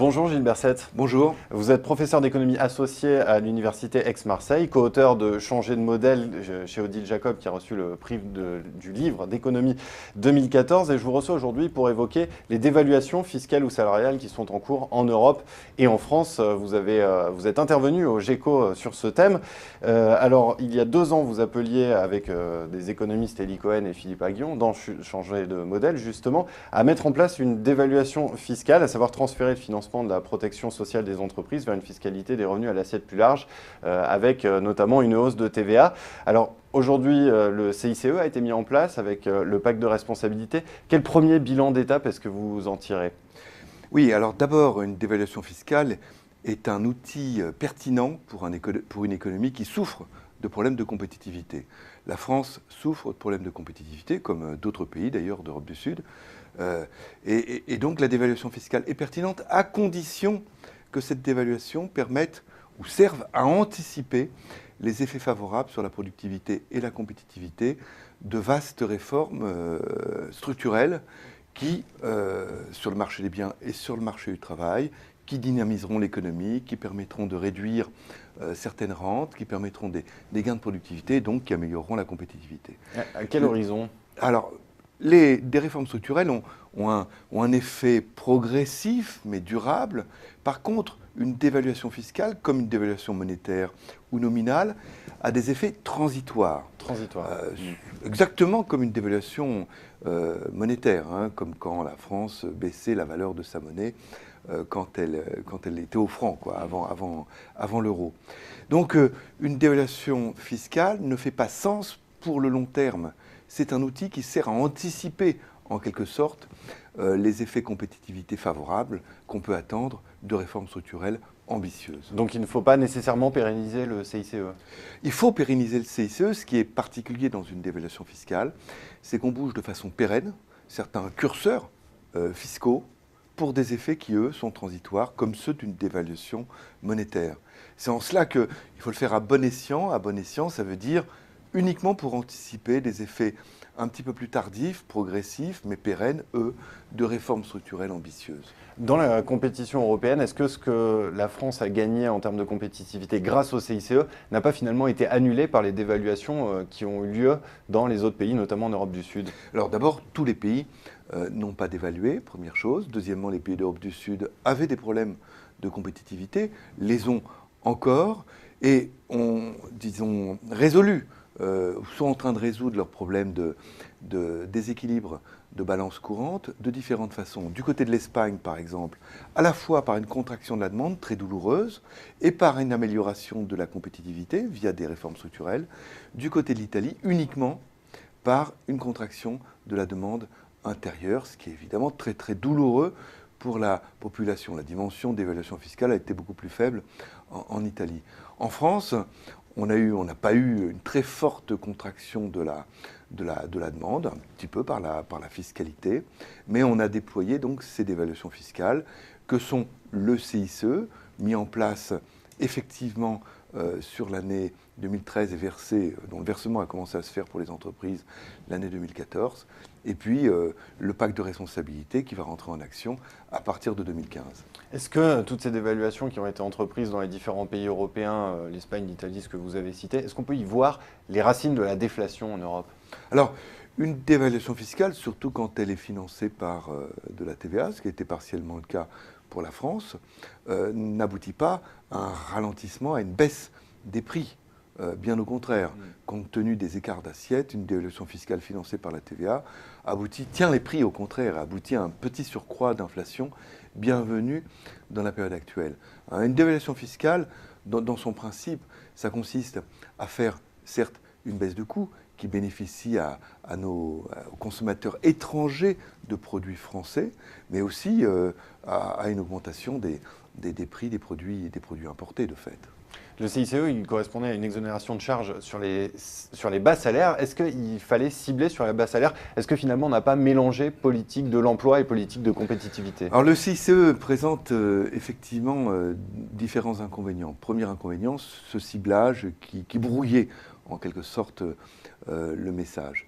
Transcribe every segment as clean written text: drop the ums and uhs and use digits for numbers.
Bonjour Gilles Berset. Bonjour. Vous êtes professeur d'économie associé à l'université Aix-Marseille, co-auteur de Changer de modèle chez Odile Jacob qui a reçu le prix du livre d'économie 2014 et je vous reçois aujourd'hui pour évoquer les dévaluations fiscales ou salariales qui sont en cours en Europe et en France. Vous êtes intervenu au GECO sur ce thème. Alors il y a 2 ans vous appeliez avec des économistes Elie Cohen et Philippe Aghion dans Changer de modèle justement à mettre en place une dévaluation fiscale, à savoir transférer le financement de la protection sociale des entreprises vers une fiscalité des revenus à l'assiette plus large, avec notamment une hausse de TVA. Alors aujourd'hui, le CICE a été mis en place avec le pacte de responsabilité. Quel premier bilan d'étape est-ce que vous en tirez ? Oui, alors d'abord, une dévaluation fiscale est un outil pertinent pour une économie qui souffre de problèmes de compétitivité. La France souffre de problèmes de compétitivité, comme d'autres pays d'ailleurs d'Europe du Sud. Et donc la dévaluation fiscale est pertinente à condition que cette dévaluation permette ou serve à anticiper les effets favorables sur la productivité et la compétitivité de vastes réformes structurelles qui, sur le marché des biens et sur le marché du travail, qui dynamiseront l'économie, qui permettront de réduire certaines rentes, qui permettront des gains de productivité et donc qui amélioreront la compétitivité. À quel horizon ? Alors, des réformes structurelles ont un effet progressif mais durable. Par contre, une dévaluation fiscale, comme une dévaluation monétaire ou nominale, a des effets transitoires. Exactement comme une dévaluation monétaire, comme quand la France baissait la valeur de sa monnaie quand elle était au franc, avant l'euro. Donc, une dévaluation fiscale ne fait pas sens pour le long terme. C'est un outil qui sert à anticiper, en quelque sorte, les effets compétitivité favorables qu'on peut attendre de réformes structurelles ambitieuses. Donc il ne faut pas nécessairement pérenniser le CICE ? Il faut pérenniser le CICE. Ce qui est particulier dans une dévaluation fiscale, c'est qu'on bouge de façon pérenne certains curseurs fiscaux pour des effets qui, eux, sont transitoires, comme ceux d'une dévaluation monétaire. C'est en cela qu'il faut le faire à bon escient. À bon escient, ça veut dire uniquement pour anticiper des effets un petit peu plus tardifs, progressifs, mais pérennes, eux, de réformes structurelles ambitieuses. Dans la compétition européenne, est-ce que ce que la France a gagné en termes de compétitivité grâce au CICE n'a pas finalement été annulé par les dévaluations qui ont eu lieu dans les autres pays, notamment en Europe du Sud ? Alors d'abord, tous les pays n'ont pas dévalué, première chose. Deuxièmement, les pays d'Europe du Sud avaient des problèmes de compétitivité, les ont encore, et ont, disons, résolu sont en train de résoudre leurs problèmes de déséquilibre de balance courante de différentes façons. Du côté de l'Espagne, par exemple, à la fois par une contraction de la demande très douloureuse et par une amélioration de la compétitivité via des réformes structurelles. Du côté de l'Italie, uniquement par une contraction de la demande intérieure, ce qui est évidemment très très douloureux pour la population. La dimension d'évaluation fiscale a été beaucoup plus faible en Italie. En France, on n'a pas eu une très forte contraction de la demande, un petit peu par la fiscalité, mais on a déployé donc ces dévaluations fiscales que sont le CICE, mis en place effectivement sur l'année 2013 et dont le versement a commencé à se faire pour les entreprises l'année 2014, et puis le pacte de responsabilité qui va rentrer en action à partir de 2015. Est-ce que toutes ces dévaluations qui ont été entreprises dans les différents pays européens, l'Espagne, l'Italie, ce que vous avez cité, est-ce qu'on peut y voir les racines de la déflation en Europe ? Alors, une dévaluation fiscale, surtout quand elle est financée par de la TVA, ce qui était partiellement le cas pour la France, n'aboutit pas à un ralentissement, à une baisse des prix. Bien au contraire, compte tenu des écarts d'assiette, une dévaluation fiscale financée par la TVA tient les prix au contraire, aboutit à un petit surcroît d'inflation bienvenu dans la période actuelle. Une dévaluation fiscale, dans son principe, ça consiste à faire certes une baisse de coûts qui bénéficie aux consommateurs étrangers de produits français, mais aussi à une augmentation des prix des produits importés de fait. Le CICE, il correspondait à une exonération de charges sur les bas salaires. Est-ce qu'il fallait cibler sur les bas salaires ? Est-ce que finalement on n'a pas mélangé politique de l'emploi et politique de compétitivité ? Alors le CICE présente effectivement différents inconvénients. Premier inconvénient, ce ciblage qui brouillait en quelque sorte le message.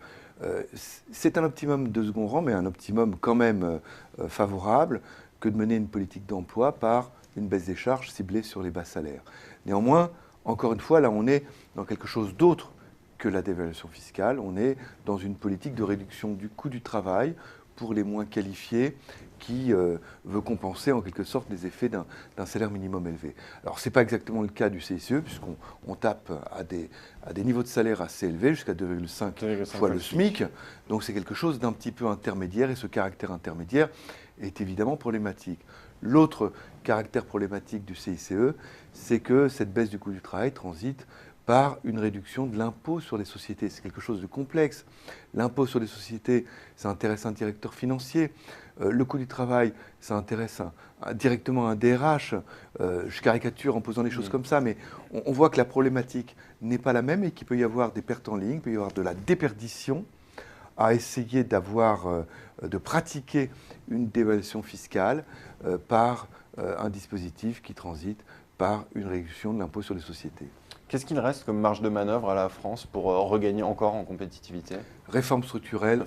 C'est un optimum de second rang, mais un optimum quand même favorable, que de mener une politique d'emploi par une baisse des charges ciblée sur les bas salaires. Néanmoins, encore une fois, là, on est dans quelque chose d'autre que la dévaluation fiscale. On est dans une politique de réduction du coût du travail pour les moins qualifiés qui veut compenser en quelque sorte les effets d'un salaire minimum élevé. Alors ce n'est pas exactement le cas du CICE puisqu'on tape à des niveaux de salaire assez élevés, jusqu'à 2,5 fois le SMIC. Donc c'est quelque chose d'un petit peu intermédiaire et ce caractère intermédiaire est évidemment problématique. L'autre caractère problématique du CICE, c'est que cette baisse du coût du travail transite par une réduction de l'impôt sur les sociétés. C'est quelque chose de complexe. L'impôt sur les sociétés, ça intéresse un directeur financier. Le coût du travail, ça intéresse directement un DRH. Je caricature en posant les choses comme ça, mais on voit que la problématique n'est pas la même et qu'il peut y avoir des pertes en ligne, il peut y avoir de la déperdition à essayer de pratiquer une dévaluation fiscale par un dispositif qui transite par une réduction de l'impôt sur les sociétés. Qu'est-ce qu'il reste comme marge de manœuvre à la France pour regagner encore en compétitivité? Réforme structurelle.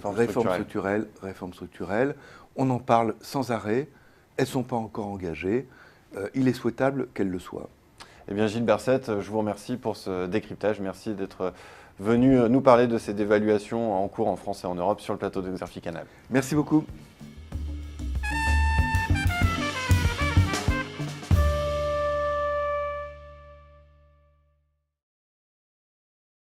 On en parle sans arrêt. Elles ne sont pas encore engagées. Il est souhaitable qu'elles le soient. Eh bien, Gilles Berset, je vous remercie pour ce décryptage. Merci d'être venu nous parler de ces dévaluations en cours en France et en Europe sur le plateau de Xerfi Canal. Merci beaucoup.